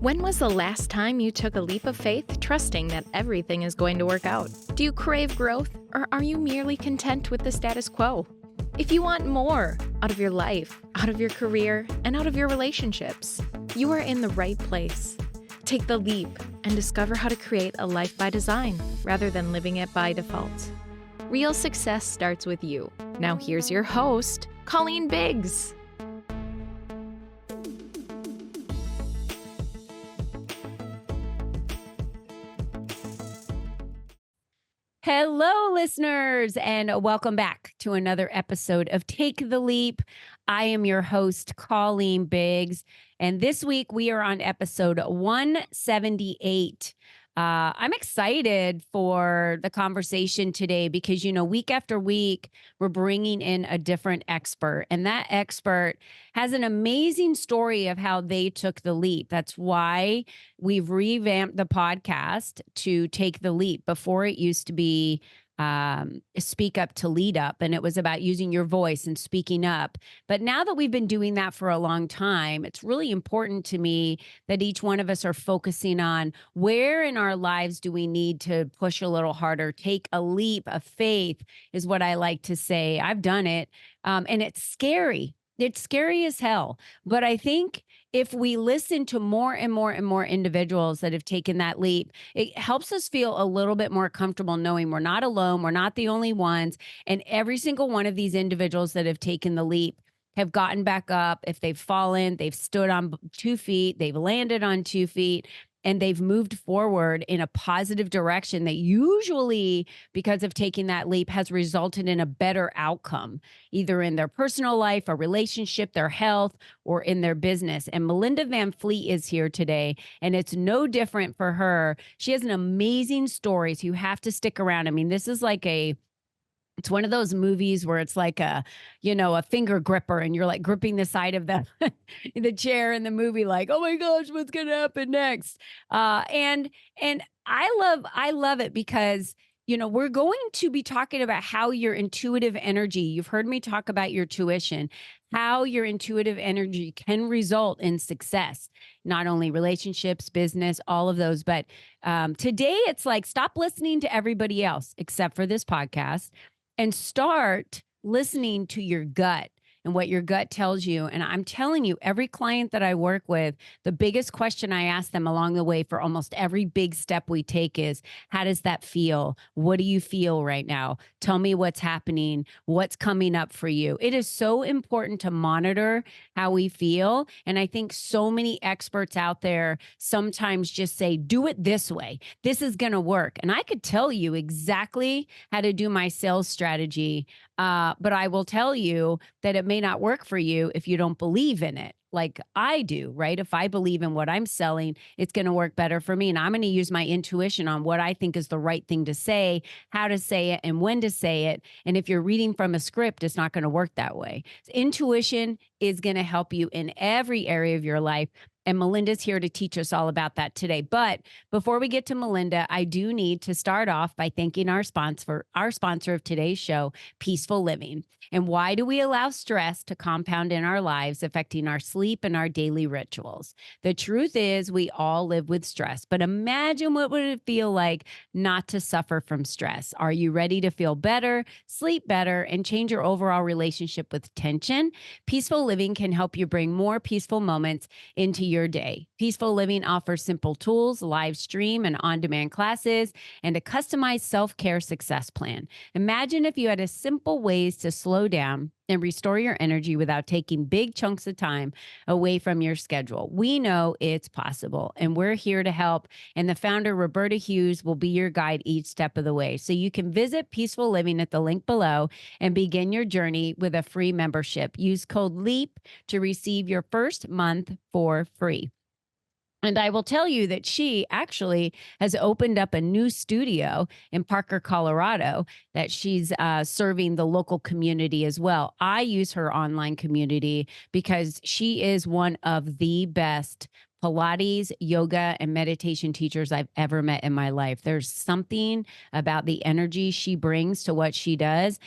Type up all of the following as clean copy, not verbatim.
When was the last time you took a leap of faith, trusting that everything is going to work out? Do you crave growth, or are you merely content with the status quo? If you want more out of your life, out of your career, and out of your relationships, you are in the right place. Take the leap and discover how to create a life by design rather than living it by default. Real success starts with you. Now here's your host, Colleen Biggs. Hello, listeners, and welcome back to another episode of Take the Leap. I am your host, Colleen Biggs, and this week we are on episode 178. I'm excited for the conversation today because, week after week, we're bringing in a different expert, and that expert has an amazing story of how they took the leap. That's why we've revamped the podcast to Take the Leap. Before it used to be Speak Up to Lead Up, and it was about using your voice and speaking up. But now that we've been doing that for a long time, it's really important to me that each one of us are focusing on where in our lives do we need to push a little harder, take a leap of faith is what I like to say. I've done it, and it's scary. It's scary as hell. But I think if we listen to more and more and more individuals that have taken that leap, it helps us feel a little bit more comfortable knowing we're not alone. We're not the only ones. And every single one of these individuals that have taken the leap have gotten back up. If they've fallen, they've stood on 2 feet, they've landed on 2 feet, and they've moved forward in a positive direction that usually, because of taking that leap, has resulted in a better outcome, either in their personal life, a relationship, their health, or in their business. And Melinda Vanfleet is here today, and it's no different for her. She has an amazing story, so you have to stick around. I mean, this is like it's one of those movies where it's like a finger gripper, and you're like gripping the side of the the chair in the movie, like, oh my gosh, what's gonna happen next? And I love it because we're going to be talking about how your intuitive energy, you've heard me talk about your tuition, how your intuitive energy can result in success, not only relationships, business, all of those. But today it's like, stop listening to everybody else except for this podcast and start listening to your gut and what your gut tells you. And I'm telling you, every client that I work with, the biggest question I ask them along the way for almost every big step we take is, how does that feel? What do you feel right now? Tell me what's happening, what's coming up for you. It is so important to monitor how we feel. And I think so many experts out there sometimes just say, do it this way. This is going to work. And I could tell you exactly how to do my sales strategy. But I will tell you that it may not work for you if you don't believe in it like I do, right? If I believe in what I'm selling, it's going to work better for me. And I'm going to use my intuition on what I think is the right thing to say, how to say it, and when to say it. And if you're reading from a script, it's not going to work that way. Intuition is going to help you in every area of your life. And Melinda's here to teach us all about that today. But before we get to Melinda, I do need to start off by thanking our sponsor of today's show, Peaceful Living. And why do we allow stress to compound in our lives, affecting our sleep and our daily rituals? The truth is, we all live with stress, but imagine what would it feel like not to suffer from stress. Are you ready to feel better, sleep better, and change your overall relationship with tension? Peaceful Living can help you bring more peaceful moments into your day. Peaceful Living offers simple tools, live stream and on-demand classes, and a customized self-care success plan. Imagine if you had a simple ways to slow down and restore your energy without taking big chunks of time away from your schedule. We know it's possible, and we're here to help. And the founder, Roberta Hughes, will be your guide each step of the way. So you can visit Peaceful Living at the link below and begin your journey with a free membership. Use code LEAP to receive your first month for free. And I will tell you that she actually has opened up a new studio in Parker, Colorado, that she's serving the local community as well. I use her online community because she is one of the best Pilates, yoga, and meditation teachers I've ever met in my life. There's something about the energy she brings to what she does.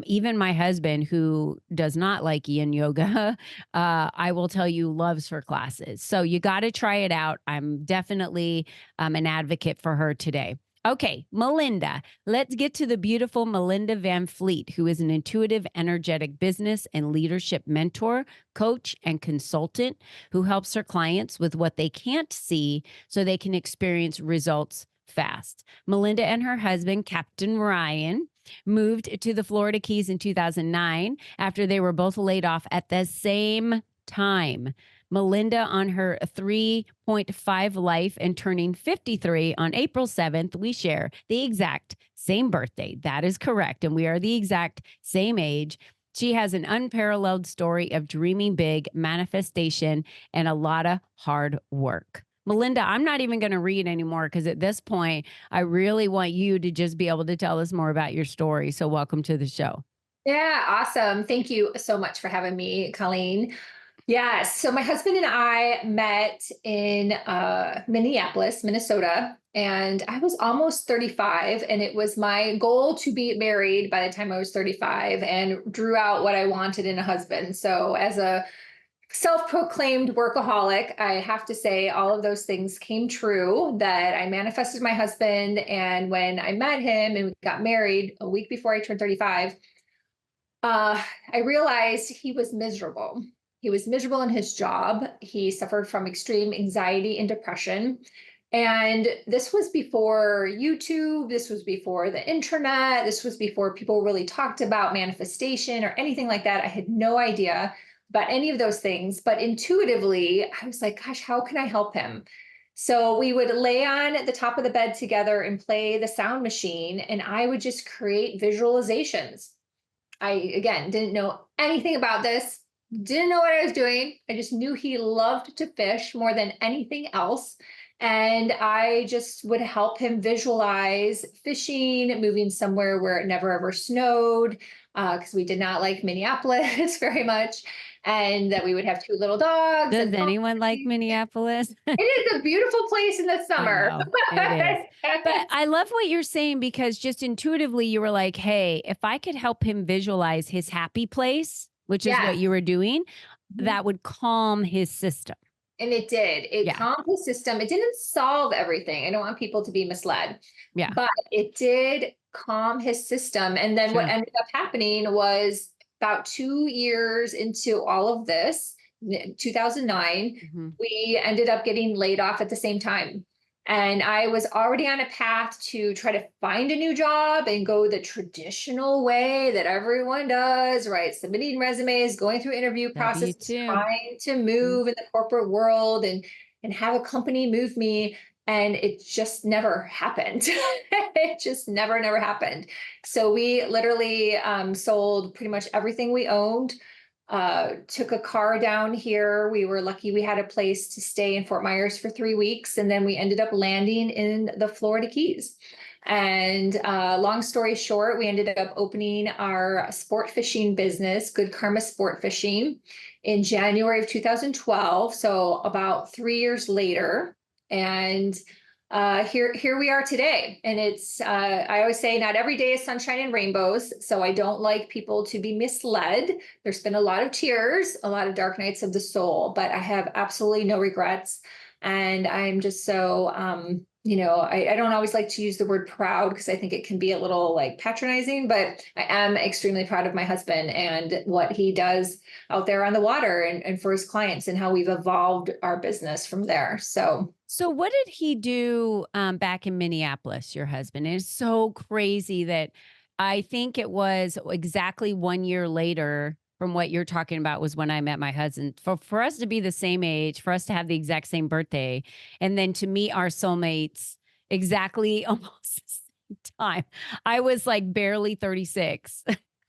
Even my husband, who does not like yin yoga, I will tell you, loves her classes. So you got to try it out. I'm definitely an advocate for her today. Okay, Melinda, let's get to the beautiful Melinda Vanfleet, who is an intuitive, energetic business and leadership mentor, coach, and consultant who helps her clients with what they can't see so they can experience results fast. Melinda and her husband, Captain Ryan, moved to the Florida Keys in 2009 after they were both laid off at the same time. Melinda on her 3.5 life and turning 53 on April 7th. We share the exact same birthday. That is correct. And we are the exact same age. She has an unparalleled story of dreaming big, manifestation, and a lot of hard work. Melinda, I'm not even going to read anymore because at this point, I really want you to just be able to tell us more about your story. So welcome to the show. Yeah, awesome. Thank you so much for having me, Colleen. Yeah, so my husband and I met in Minneapolis, Minnesota, and I was almost 35, and it was my goal to be married by the time I was 35 and drew out what I wanted in a husband. So as a self-proclaimed workaholic, I have to say all of those things came true, that I manifested my husband. And when I met him and we got married a week before I turned 35, I realized he was miserable. He was miserable in his job. He suffered from extreme anxiety and depression. And this was before YouTube. This was before the internet. This was before people really talked about manifestation or anything like that. I had no idea about any of those things. But intuitively, I was like, gosh, how can I help him? So we would lay on the top of the bed together and play the sound machine, and I would just create visualizations. I, again, didn't know anything about this, didn't know what I was doing. I just knew he loved to fish more than anything else. And I just would help him visualize fishing, moving somewhere where it never ever snowed, because we did not like Minneapolis very much. And that we would have two little dogs. Does anyone like Minneapolis? It is a beautiful place in the summer. I know, it is. But I love what you're saying, because just intuitively you were like, hey, if I could help him visualize his happy place, which is what you were doing, that would calm his system. And it did. It calmed his system. It didn't solve everything. I don't want people to be misled. Yeah. But it did calm his system. And then what ended up happening was about 2 years into all of this, 2009, we ended up getting laid off at the same time. And I was already on a path to try to find a new job and go the traditional way that everyone does, right? Submitting resumes, going through interview process, trying to move in the corporate world and have a company move me. And it just never happened. It just never happened. So we literally sold pretty much everything we owned. Took a car down here. We were lucky we had a place to stay in Fort Myers for 3 weeks. And then we ended up landing in the Florida Keys. And long story short, we ended up opening our sport fishing business, Good Karma Sport Fishing, in January of 2012. So about 3 years later. And here we are today. And it's, I always say not every day is sunshine and rainbows. So I don't like people to be misled. There's been a lot of tears, a lot of dark nights of the soul, but I have absolutely no regrets. And I'm just so, I don't always like to use the word proud because I think it can be a little like patronizing, but I am extremely proud of my husband and what he does out there on the water and for his clients and how we've evolved our business from there. So what did he do back in Minneapolis, your husband? It's so crazy that I think it was exactly 1 year later from what you're talking about was when I met my husband. For us to be the same age, for us to have the exact same birthday, and then to meet our soulmates exactly almost the same time. I was like barely 36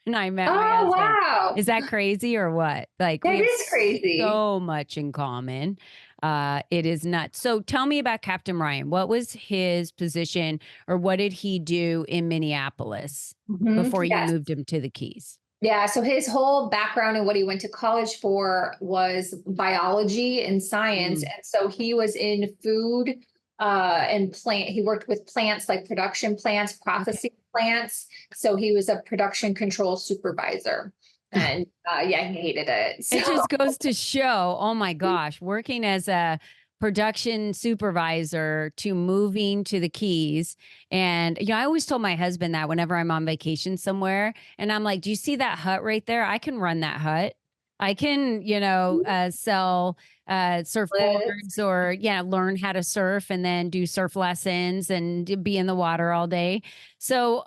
and I met my husband. Wow. Is that crazy or what? Like, it is crazy. So much in common. It is nuts. So tell me about Captain Ryan. What was his position or what did he do in Minneapolis before you moved him to the Keys? Yeah, so his whole background and what he went to college for was biology and science. And so he was in food and plant. He worked with plants like production plants, processing plants. So he was a production control supervisor. And yeah, he hated it. It just goes to show, oh my gosh, working as a production supervisor to moving to the Keys. And, I always told my husband that whenever I'm on vacation somewhere, and I'm like, do you see that hut right there? I can run that hut. I can, sell surfboards or, learn how to surf and then do surf lessons and be in the water all day. So,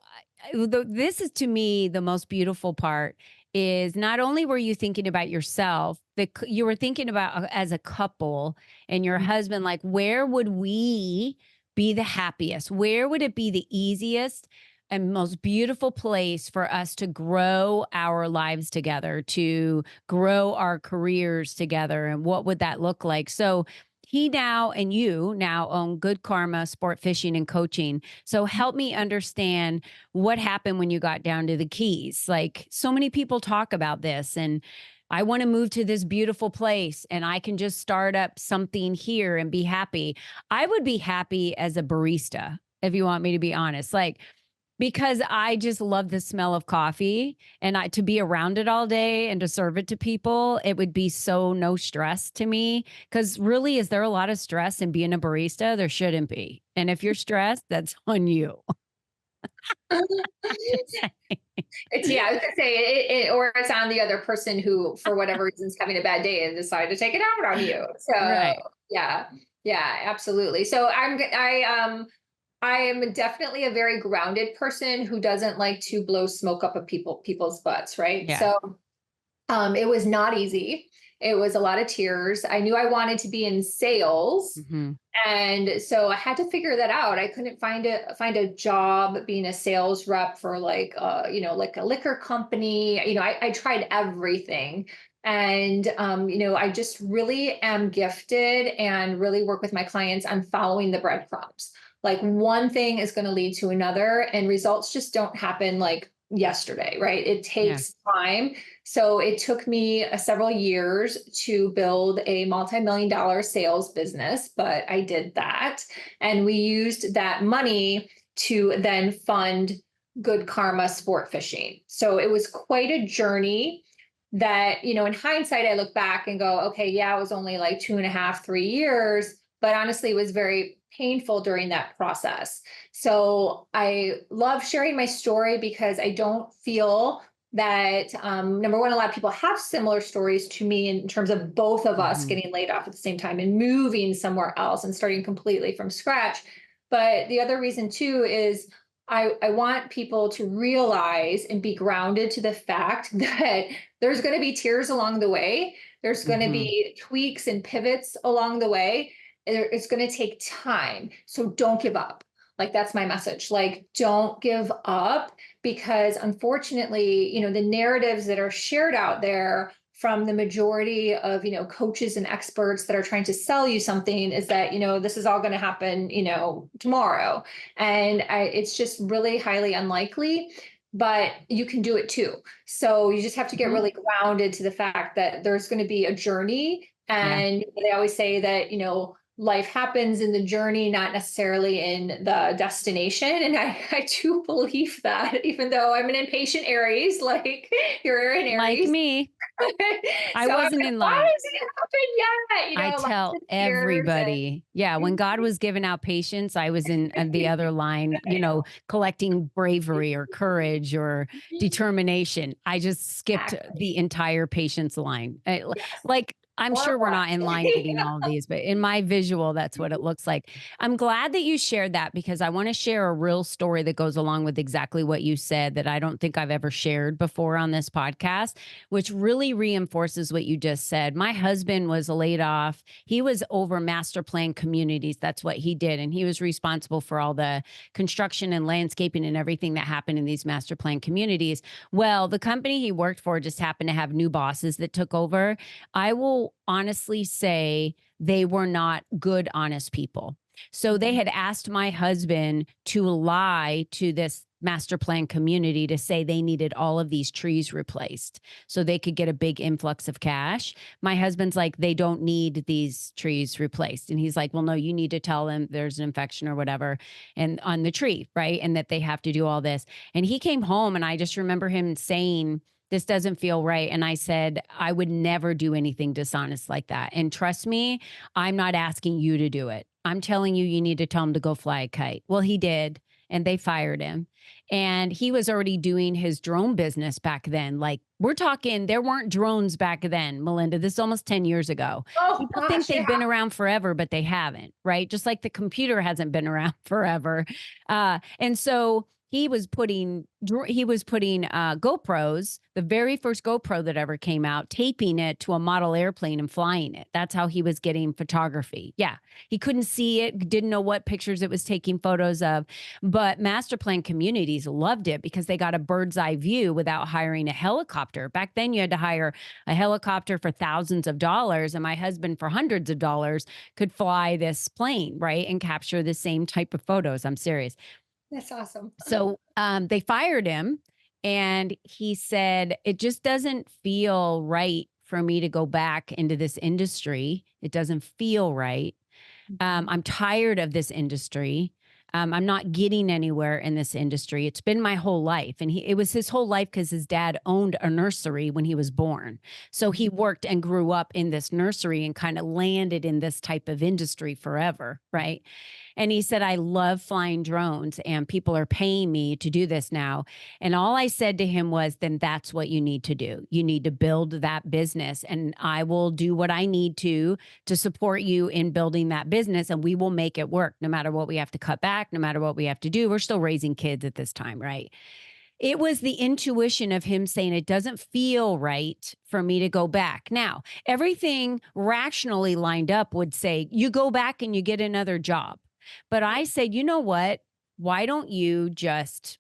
this is to me the most beautiful part is not only were you thinking about yourself, you were thinking about as a couple and your husband, like, where would we be the happiest? Where would it be the easiest and most beautiful place for us to grow our lives together, to grow our careers together? And what would that look like? So he now and you now own Good Karma Sport Fishing and Coaching. So help me understand what happened when you got down to the Keys. Like, so many people talk about this, and I want to move to this beautiful place and I can just start up something here and be happy. I would be happy as a barista, if you want me to be honest. Like, because I just love the smell of coffee, and to be around it all day and to serve it to people, it would be so no stress to me. Because really, is there a lot of stress in being a barista? There shouldn't be. And if you're stressed, that's on you. Yeah, I was gonna say or it's on the other person who, for whatever reason, is having a bad day and decide to take it out on you. So right. yeah, absolutely. So I am definitely a very grounded person who doesn't like to blow smoke up of people's butts, right? Yeah. So it was not easy. It was a lot of tears. I knew I wanted to be in sales. And so I had to figure that out. I couldn't find a job being a sales rep for like like a liquor company. I tried everything. And I just really am gifted and really work with my clients on following the breadcrumbs. Like, one thing is going to lead to another, and results just don't happen like yesterday, right? It takes time. So it took me several years to build a multi-million-dollar sales business, but I did that. And we used that money to then fund Good Karma Sport Fishing. So it was quite a journey that, in hindsight, I look back and go, okay, yeah, it was only like 2.5, 3 years, but honestly, it was very painful during that process. So I love sharing my story because I don't feel that, number one, a lot of people have similar stories to me in terms of both of us getting laid off at the same time and moving somewhere else and starting completely from scratch. But the other reason too is I want people to realize and be grounded to the fact that there's going to be tears along the way. There's going to be tweaks and pivots along the way. It's going to take time. So don't give up. Like, that's my message. Like, don't give up, because unfortunately, the narratives that are shared out there from the majority of, coaches and experts that are trying to sell you something is that, this is all going to happen, tomorrow. And it's just really highly unlikely, but you can do it too. So you just have to get really grounded to the fact that there's going to be a journey. And they always say that, life happens in the journey, not necessarily in the destination. And I do believe that, even though I'm an impatient Aries, like you're an Aries. Like me. I wasn't in line. Why hasn't it happened yet? I tell everybody, when God was giving out patience, I was in the other line, collecting bravery or courage or determination. I just skipped the entire patience line. Like, I'm sure we're not in line getting all of these, but in my visual, that's what it looks like. I'm glad that you shared that, because I want to share a real story that goes along with exactly what you said that I don't think I've ever shared before on this podcast, which really reinforces what you just said. My husband was laid off. He was over master plan communities. That's what he did. And he was responsible for all the construction and landscaping and everything that happened in these master plan communities. Well, the company he worked for just happened to have new bosses that took over. I will honestly say they were not good, honest people. So they had asked my husband to lie to this master plan community to say they needed all of these trees replaced so they could get a big influx of cash. My husband's like, they don't need these trees replaced. And he's like, well, no, you need to tell them there's an infection or whatever and on the tree, right? And that they have to do all this. And he came home and I just remember him saying, this doesn't feel right. And I said, I would never do anything dishonest like that. And trust me, I'm not asking you to do it. I'm telling you, you need to tell him to go fly a kite. Well, he did. And they fired him. And he was already doing his drone business back then. Like we're talking, there weren't drones back then, Melinda. This is almost 10 years ago. People think they've been around forever, but they haven't, right? Just like the computer hasn't been around forever. And so he was putting GoPros, the very first GoPro that ever came out, taping it to a model airplane and flying it. That's how he was getting photography. Yeah. He couldn't see it, didn't know what pictures it was taking photos of, but master plan communities loved it because they got a bird's eye view without hiring a helicopter. Back then you had to hire a helicopter for thousands of dollars, and my husband for hundreds of dollars could fly this plane, right? And capture the same type of photos. I'm serious. That's awesome. So they fired him and he said, it just doesn't feel right for me to go back into this industry. It doesn't feel right. I'm tired of this industry. I'm not getting anywhere in this industry. It's been my whole life. And it was his whole life because his dad owned a nursery when he was born. So he worked and grew up in this nursery and kind of landed in this type of industry forever, right? And he said, I love flying drones and people are paying me to do this now. And all I said to him was, then that's what you need to do. You need to build that business and I will do what I need to support you in building that business. And we will make it work no matter what we have to cut back, no matter what we have to do. We're still raising kids at this time, right? It was the intuition of him saying, it doesn't feel right for me to go back. Now, everything rationally lined up would say, you go back and you get another job. But I said, you know what? Why don't you just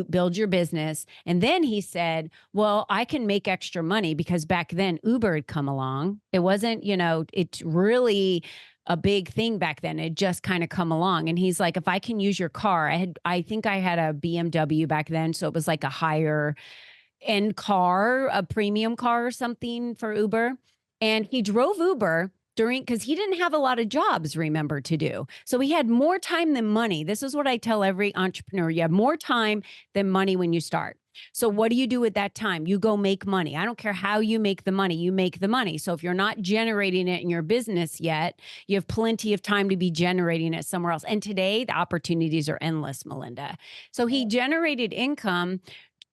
build your business? And then he said, well, I can make extra money because back then Uber had come along. It wasn't, it's really a big thing back then. It just kind of come along. And he's like, if I can use your car, I think I had a BMW back then. So it was like a higher end car, a premium car or something for Uber. And he drove Uber because he didn't have a lot of jobs, remember, to do. So he had more time than money. This is what I tell every entrepreneur. You have more time than money when you start. So what do you do with that time? You go make money. I don't care how you make the money, you make the money. So if you're not generating it in your business yet, you have plenty of time to be generating it somewhere else. And today the opportunities are endless, Melinda. So he generated income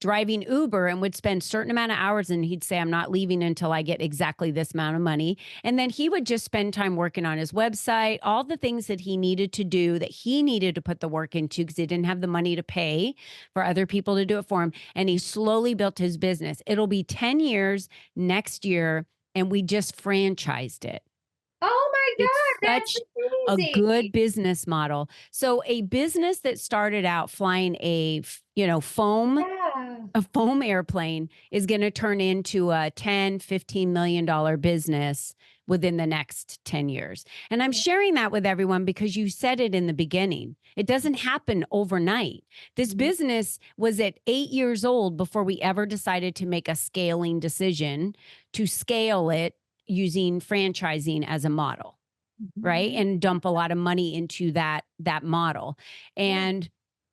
driving Uber and would spend certain amount of hours and he'd say, I'm not leaving until I get exactly this amount of money. And then he would just spend time working on his website, all the things that he needed to do, that he needed to put the work into because he didn't have the money to pay for other people to do it for him. And he slowly built his business. It'll be 10 years next year. And we just franchised it. Oh my God, it's such a good business model. So a business that started out flying a foam airplane is going to turn into a $10-15 million business within the next 10 years. And I'm sharing that with everyone because you said it in the beginning. It doesn't happen overnight. This business was at 8 years old before we ever decided to make a scaling decision to scale it using franchising as a model, right? And dump a lot of money into that model. And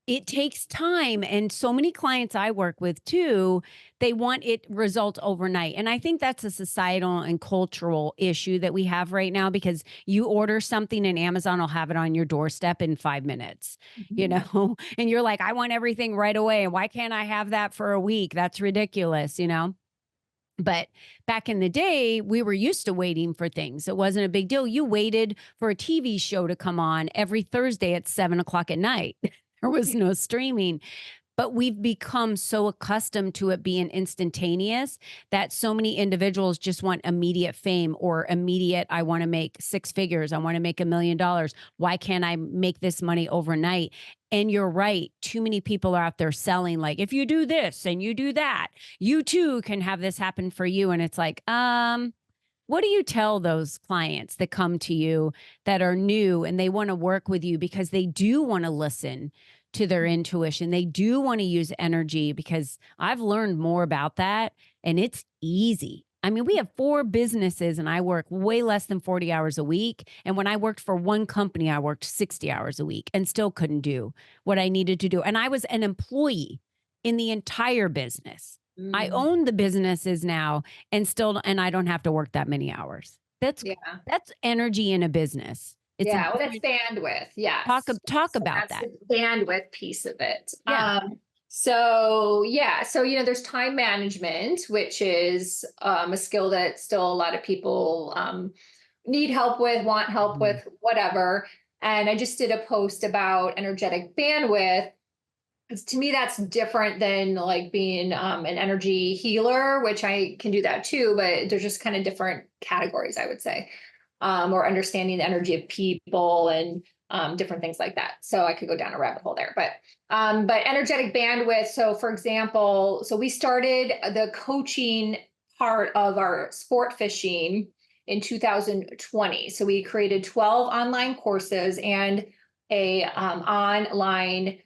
it takes time. And so many clients I work with too, they want it results overnight. And I think that's a societal and cultural issue that we have right now because you order something and Amazon will have it on your doorstep in 5 minutes, and you're like, I want everything right away. Why can't I have that for a week? That's ridiculous, But back in the day, we were used to waiting for things. It wasn't a big deal. You waited for a TV show to come on every Thursday at 7:00 at night. There was no streaming. But we've become so accustomed to it being instantaneous that so many individuals just want immediate fame or immediate, I want to make 6 figures. I want to make $1 million. Why can't I make this money overnight? And you're right. Too many people are out there selling like, if you do this and you do that, you too can have this happen for you. And it's like, what do you tell those clients that come to you that are new and they want to work with you because they do want to listen to their intuition. They do want to use energy, because I've learned more about that, and it's easy. I mean, we have 4 businesses and I work way less than 40 hours a week. And when I worked for one company, I worked 60 hours a week and still couldn't do what I needed to do. And I was an employee in the entire business. I own the businesses now, and I don't have to work that many hours. That's energy in a business. It's well, that's bandwidth. Yes. Talk about that. The bandwidth piece of it. Yeah. So, there's time management, which is a skill that still a lot of people need help with, want help with, whatever. And I just did a post about energetic bandwidth. To me, that's different than like being an energy healer, which I can do that too, but they're just kind of different categories, I would say, or understanding the energy of people and different things like that. So I could go down a rabbit hole there, but energetic bandwidth. So for example, we started the coaching part of our sport fishing in 2020. So we created 12 online courses and a online,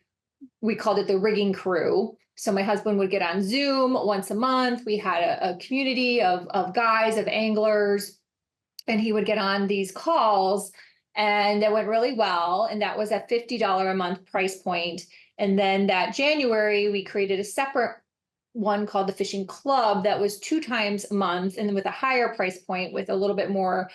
we called it the rigging crew. So my husband would get on Zoom once a month. We had a community of guys, of anglers, and he would get on these calls, and that went really well. And that was a $50 a month price point. And then that January, we created a separate one called the Fishing Club that was 2 times a month, and then with a higher price point with a little bit more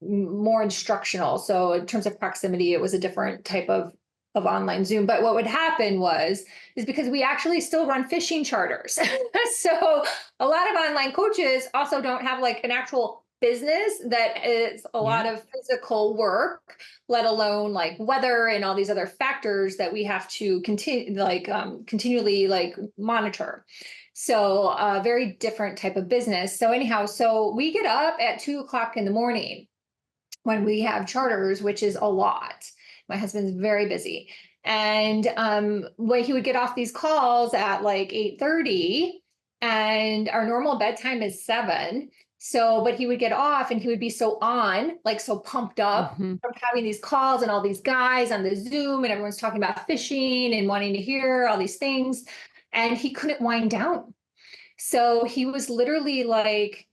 instructional. So in terms of proximity, it was a different type of online Zoom. But what would happen is because we actually still run fishing charters. So a lot of online coaches also don't have like an actual business that is a lot of physical work, let alone like weather and all these other factors that we have to continually like monitor. So a very different type of business. So anyhow, so we get up at 2:00 in the morning when we have charters, which is a lot. My husband's very busy. And when he would get off these calls at like 8:30, and our normal bedtime is 7. So, but he would get off and he would be so pumped up from having these calls and all these guys on the Zoom, and everyone's talking about fishing and wanting to hear all these things. And he couldn't wind down. So he was literally like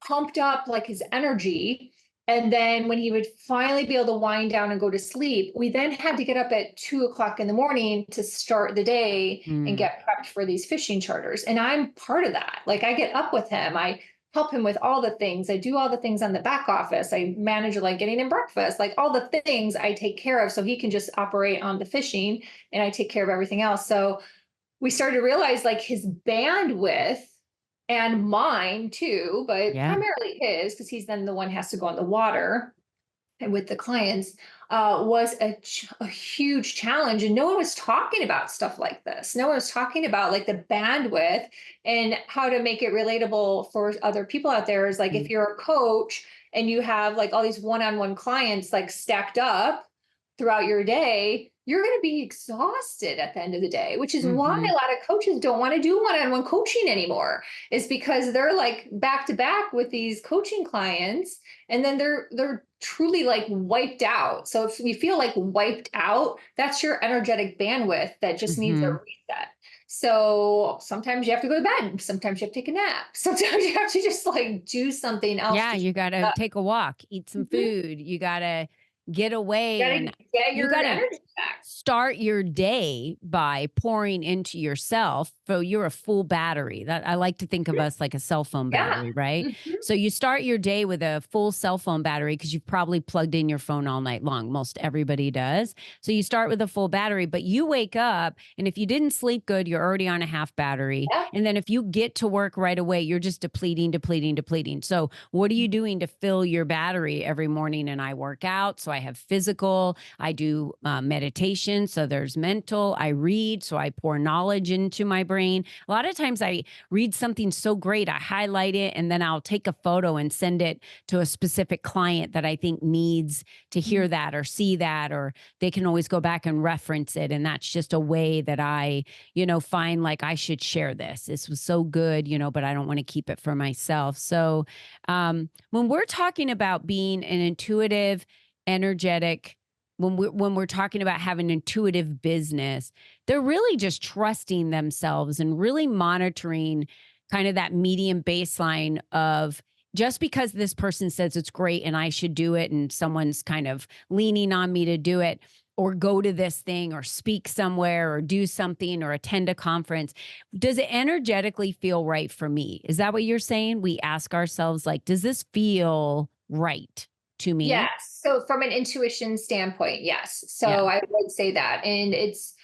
pumped up, like his energy. And then when he would finally be able to wind down and go to sleep, we then had to get up at 2:00 in the morning to start the day and get prepped for these fishing charters. And I'm part of that. Like I get up with him. I help him with all the things. I do all the things on the back office. I manage like getting him breakfast, like all the things I take care of so he can just operate on the fishing, and I take care of everything else. So we started to realize like his bandwidth, and mine too, but primarily his, because he's then the one who has to go on the water and with the clients, was a huge challenge. And no one was talking about stuff like this. No one was talking about like the bandwidth and how to make it relatable for other people out there. Is like if you're a coach and you have like all these one-on-one clients like stacked up throughout your day, you're going to be exhausted at the end of the day, which is why a lot of coaches don't want to do one-on-one coaching anymore, is because they're like back to back with these coaching clients, and then they're truly like wiped out. So if you feel like wiped out, that's your energetic bandwidth that just needs a reset. So sometimes you have to go to bed. Sometimes you have to take a nap. Sometimes you have to just like do something else. Yeah, you got to take a walk, eat some food. You got to get away and get your energy back. Start your day by pouring into yourself. So you're a full battery. That I like to think of us like a cell phone battery, right? So you start your day with a full cell phone battery because you've probably plugged in your phone all night long. Most everybody does. So you start with a full battery, but you wake up, and if you didn't sleep good, you're already on a half battery. And then if you get to work right away, you're just depleting. So what are you doing to fill your battery every morning? And I work out. So I have physical, I do meditation. So there's mental, I read. So I pour knowledge into my brain. A lot of times I read something so great, I highlight it, and then I'll take a photo and send it to a specific client that I think needs to hear that or see that, or they can always go back and reference it. And that's just a way that I, find like I should share this. This was so good, but I don't want to keep it for myself. So when we're talking about being an intuitive, energetic when we're talking about having intuitive business, they're really just trusting themselves and really monitoring kind of that medium baseline of, just because this person says it's great and I should do it, and someone's kind of leaning on me to do it, or go to this thing, or speak somewhere, or do something, or attend a conference, does it energetically feel right for me? Is that what you're saying? We ask ourselves, like, does this feel right to me? Yes. So from an intuition standpoint, yes. So Yeah. I would say that. And it's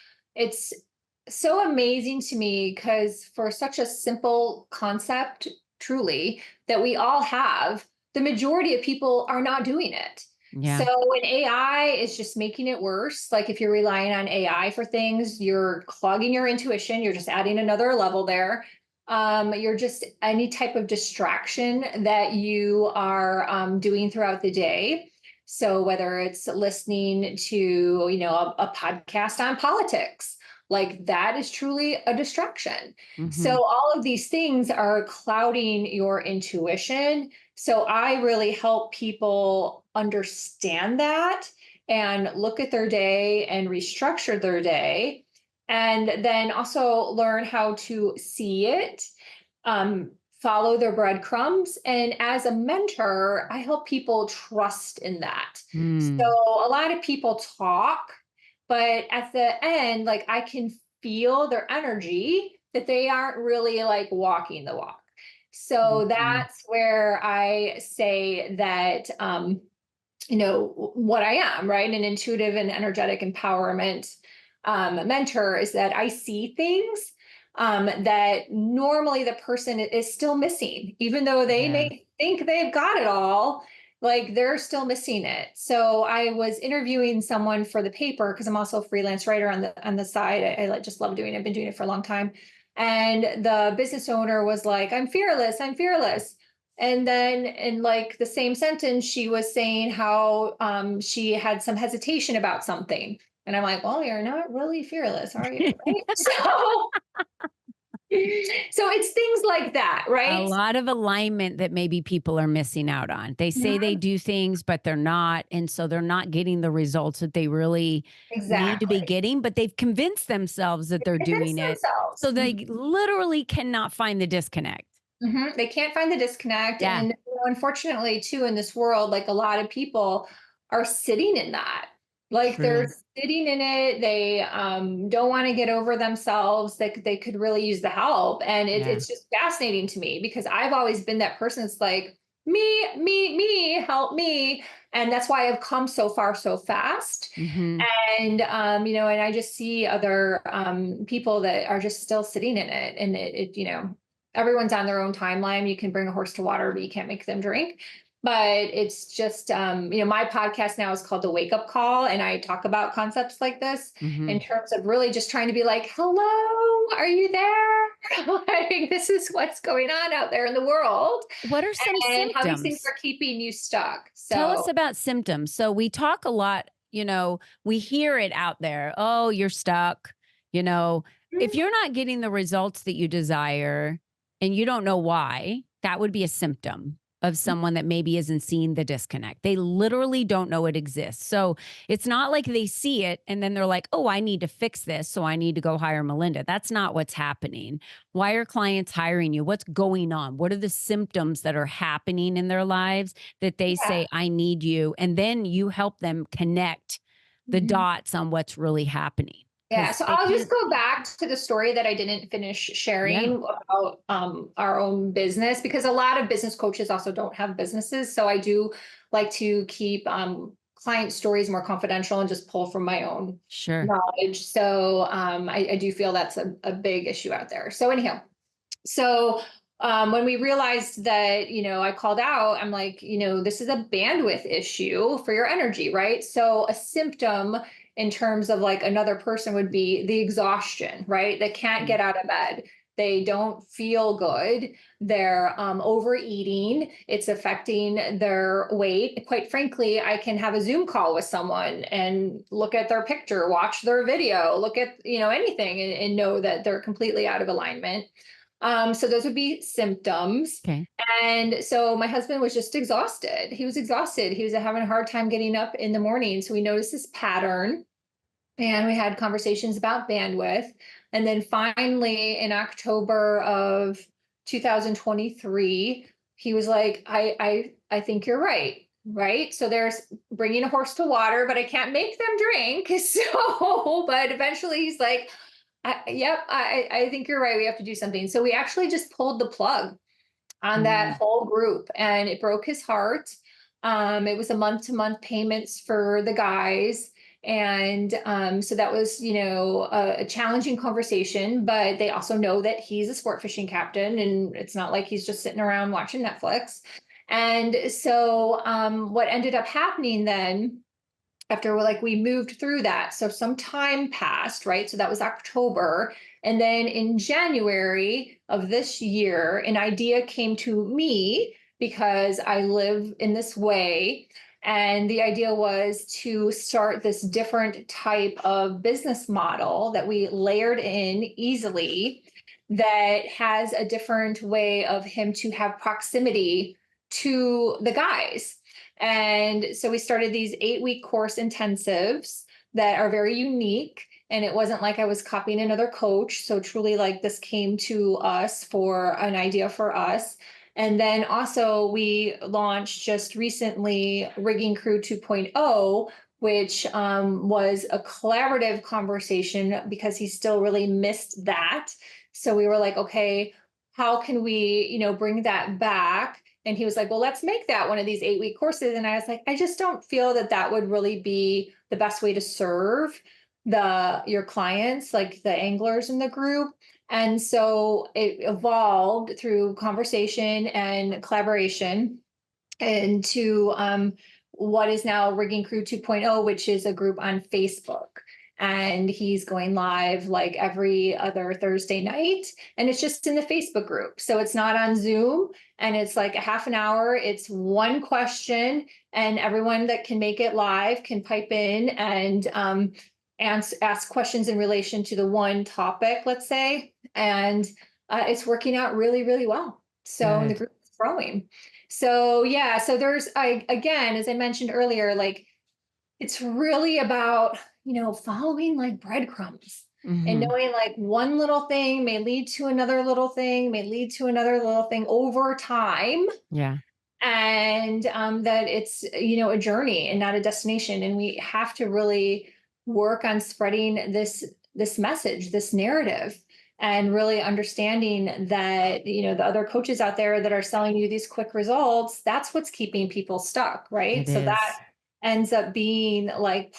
so amazing to me because for such a simple concept, truly, that we all have, the majority of people are not doing it. Yeah. So when AI is just making it worse, like if you're relying on AI for things, you're clogging your intuition, you're just adding another level there. You're just any type of distraction that you are doing throughout the day. So whether it's listening to, a podcast on politics, like that is truly a distraction. So all of these things are clouding your intuition. So I really help people understand that and look at their day and restructure their day. And then also learn how to see it, follow their breadcrumbs. And as a mentor, I help people trust in that. So a lot of people talk, but at the end, like I can feel their energy that they aren't really like walking the walk. So that's where I say that, what I am, right? An intuitive and energetic empowerment mentor is that I see things that normally the person is still missing, even though they may think they've got it all, like they're still missing it. So I was interviewing someone for the paper because I'm also a freelance writer on the side. I just love doing it. I've been doing it for a long time. And the business owner was like, I'm fearless. I'm fearless. And then in like the same sentence, she was saying how she had some hesitation about something. And I'm like, well, you're not really fearless, are you? Right? So it's things like that, right? A lot of alignment that maybe people are missing out on. They say they do things, but they're not. And so they're not getting the results that they really need to be getting, but they've convinced themselves that they're doing it. So they literally cannot find the disconnect. They can't find the disconnect. Yeah. And unfortunately, too, in this world, like a lot of people are sitting in that. Like they're sitting in it. They don't want to get over themselves. They could really use the help. And it's just fascinating to me because I've always been that person that's like, me, help me. And that's why I've come so far so fast. And, and I just see other people that are just still sitting in it. And everyone's on their own timeline. You can bring a horse to water, but you can't make them drink. But it's just, my podcast now is called The Wake Up Call. And I talk about concepts like this in terms of really just trying to be like, hello, are you there? Like, this is what's going on out there in the world. What are some symptoms? How these things are keeping you stuck. So tell us about symptoms. So we talk a lot, we hear it out there. Oh, you're stuck. If you're not getting the results that you desire and you don't know why, that would be a symptom of someone that maybe isn't seeing the disconnect. They literally don't know it exists. So it's not like they see it and then they're like, oh, I need to fix this, so I need to go hire Melinda. That's not what's happening. Why are clients hiring you? What's going on? What are the symptoms that are happening in their lives that they say, I need you? And then you help them connect the dots on what's really happening. Yeah, so I'll just go back to the story that I didn't finish sharing about our own business, because a lot of business coaches also don't have businesses. So I do like to keep client stories more confidential and just pull from my own knowledge. So I do feel that's a big issue out there. So anyhow, when we realized that, I called out, I'm like, this is a bandwidth issue for your energy, right? So a symptom in terms of like another person would be the exhaustion, right? They can't get out of bed. They don't feel good. They're overeating. It's affecting their weight. Quite frankly, I can have a Zoom call with someone and look at their picture, watch their video, look at, anything and know that they're completely out of alignment. So those would be symptoms. Okay. And so my husband was just exhausted. He was exhausted. He was having a hard time getting up in the morning. So we noticed this pattern and we had conversations about bandwidth. And then finally in October of 2023, he was like, I think you're right. Right. So there's bringing a horse to water, but I can't make them drink. So, but eventually he's like, I think you're right. We have to do something. So we actually just pulled the plug on that whole group and it broke his heart. It was a month-to-month payments for the guys. And so that was, a challenging conversation, but they also know that he's a sport fishing captain and it's not like he's just sitting around watching Netflix. And so what ended up happening then after we moved through that. So some time passed, right? So that was October. And then in January of this year, an idea came to me because I live in this way. And the idea was to start this different type of business model that we layered in easily that has a different way of him to have proximity to the guys. And so we started these 8-week course intensives that are very unique. And it wasn't like I was copying another coach. So truly this came to us for an idea for us. And then also we launched just recently Rigging Crew 2.0, which was a collaborative conversation because he still really missed that. So we were like, okay, how can we, bring that back? And he was like, well, let's make that one of these 8-week courses. And I was like, I just don't feel that would really be the best way to serve your clients, like the anglers in the group. And so it evolved through conversation and collaboration into what is now Rigging Crew 2.0, which is a group on Facebook. And he's going live every other Thursday night. And it's just in the Facebook group. So it's not on Zoom. And it's a half an hour. It's one question. And everyone that can make it live can pipe in and ask questions in relation to the one topic, let's say. And it's working out really, really well. So the group is growing. So yeah, so again, as I mentioned earlier, it's really about following breadcrumbs and knowing one little thing may lead to another little thing, may lead to another little thing over time. Yeah. And that it's, a journey and not a destination. And we have to really work on spreading this message, this narrative, and really understanding that, the other coaches out there that are selling you these quick results, that's what's keeping people stuck, right? So that ends up being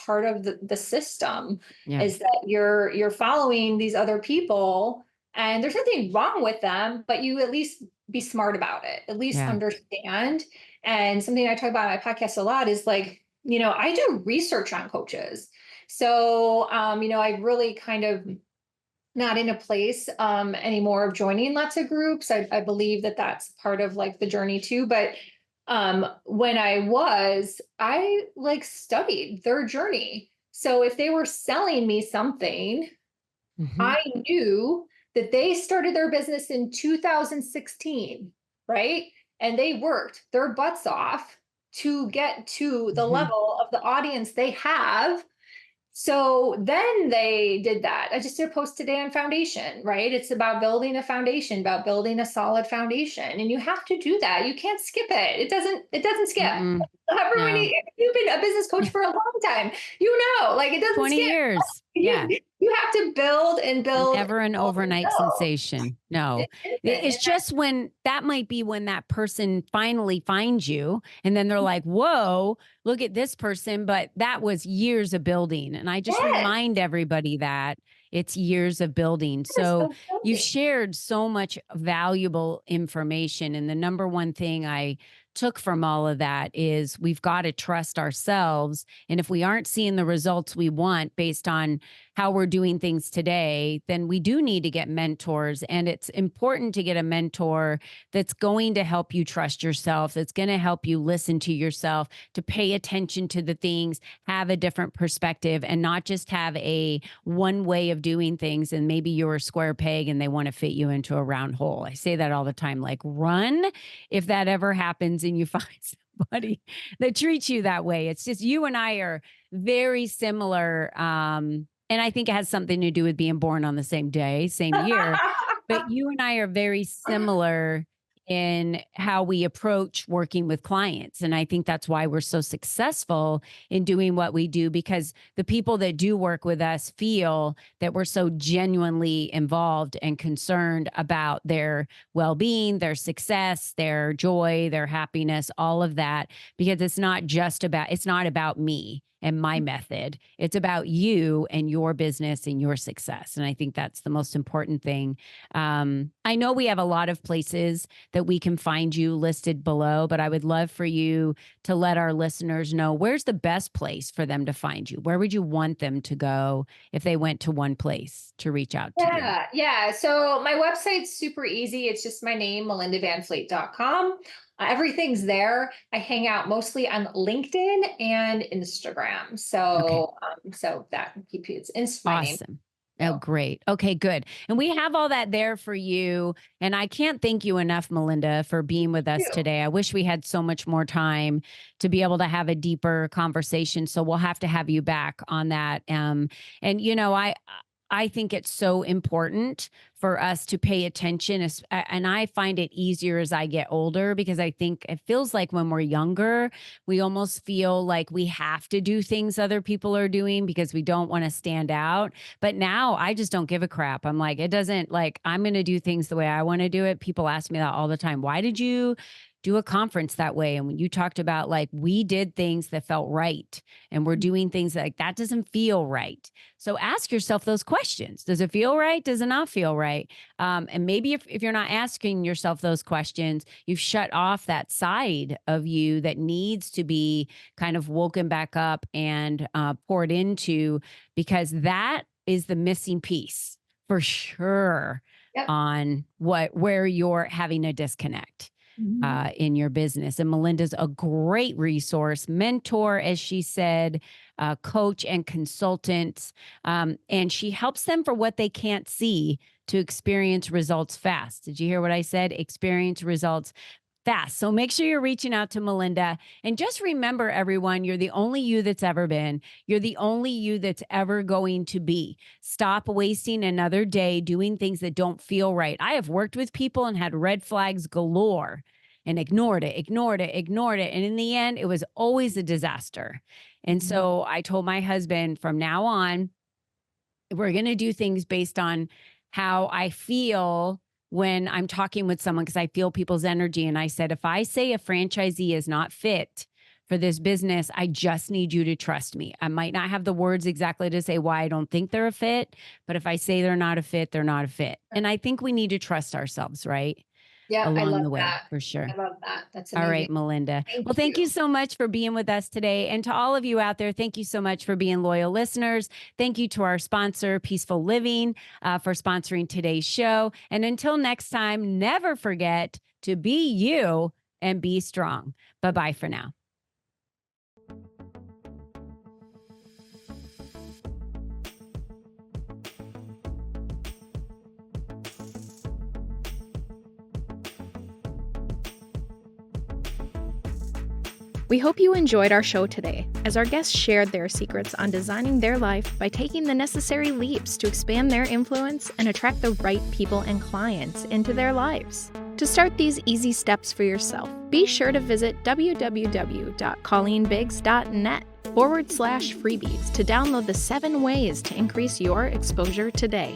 part of the system is that you're following these other people and there's nothing wrong with them, but you at least be smart about it, at least understand. And something I talk about on my podcast a lot is I do research on coaches. So, I really kind of not in a place anymore of joining lots of groups. I believe that that's part of the journey too. But when I studied their journey. So if they were selling me something, I knew that they started their business in 2016, right? And they worked their butts off to get to the level of the audience they have. So then they did that. I just did a post today on foundation, right? It's about building a foundation, about building a solid foundation. And you have to do that. You can't skip it. It doesn't skip. You've been a business coach for a long time. It doesn't 20 skip. years. Yeah. You have to build and build. Never an overnight sensation. No, it's just when that might be when that person finally finds you and then they're like, whoa, look at this person. But that was years of building. And I just remind everybody that it's years of building. So you've shared so much valuable information. And the number one thing I took from all of that is we've got to trust ourselves. And if we aren't seeing the results we want based on how we're doing things today, then we do need to get mentors. And it's important to get a mentor that's going to help you trust yourself, that's going to help you listen to yourself, to pay attention to the things, have a different perspective, and not just have a one way of doing things. And maybe you're a square peg and they want to fit you into a round hole. I say that all the time, like run if that ever happens and you find somebody that treats you that way. It's just you and I are very similar. And I think it has something to do with being born on the same day, same year. But you and I are very similar in how we approach working with clients. And I think that's why we're so successful in doing what we do, because the people that do work with us feel that we're so genuinely involved and concerned about their well-being, their success, their joy, their happiness, all of that, because it's not about me and my method. It's about you and your business and your success. And I think that's the most important thing. I know we have a lot of places that we can find you listed below, but I would love for you to let our listeners know, where's the best place for them to find you? Where would you want them to go if they went to one place to reach out to you? Yeah. So my website's super easy. It's just my name, melindavanfleet.com. Everything's there. I hang out mostly on LinkedIn and Instagram. So, so that it's my name. Awesome. Oh, great. Okay, good. And we have all that there for you. And I can't thank you enough, Melinda, for being with us today. I wish we had so much more time to be able to have a deeper conversation. So we'll have to have you back on that. And, you know, I think it's so important for us to pay attention. And I find it easier as I get older, because I think it feels like when we're younger, we almost feel like we have to do things other people are doing because we don't want to stand out. But now I just don't give a crap. I'm like, I'm going to do things the way I want to do it. People ask me that all the time. Why did you do a conference that way? And when you talked about, like, we did things that felt right and we're doing things that doesn't feel right. So ask yourself those questions. Does it feel right? Does it not feel right? And maybe if you're not asking yourself those questions, you've shut off that side of you that needs to be kind of woken back up and poured into, because that is the missing piece for sure on where you're having a disconnect in your business. And Melinda's a great resource, mentor, as she said, coach and consultant. And she helps them for what they can't see to experience results fast. Did you hear what I said? Experience results fast. So make sure you're reaching out to Melinda. And just remember, everyone, you're the only you that's ever been. You're the only you that's ever going to be. Stop wasting another day doing things that don't feel right. I have worked with people and had red flags galore and ignored it. And in the end, it was always a disaster. And so I told my husband, from now on, we're going to do things based on how I feel when I'm talking with someone, because I feel people's energy. And I said, if I say a franchisee is not fit for this business, I just need you to trust me. I might not have the words exactly to say why I don't think they're a fit, but if I say they're not a fit, they're not a fit. And I think we need to trust ourselves, right? Yeah, along the way, for sure. I love that. That's amazing. All right, Melinda. Thank you so much for being with us today. And to all of you out there, thank you so much for being loyal listeners. Thank you to our sponsor, Peaceful Living, for sponsoring today's show. And until next time, never forget to be you and be strong. Bye-bye for now. We hope you enjoyed our show today, as our guests shared their secrets on designing their life by taking the necessary leaps to expand their influence and attract the right people and clients into their lives. To start these easy steps for yourself, be sure to visit www.colleenbiggs.net/freebies to download the 7 ways to increase your exposure today.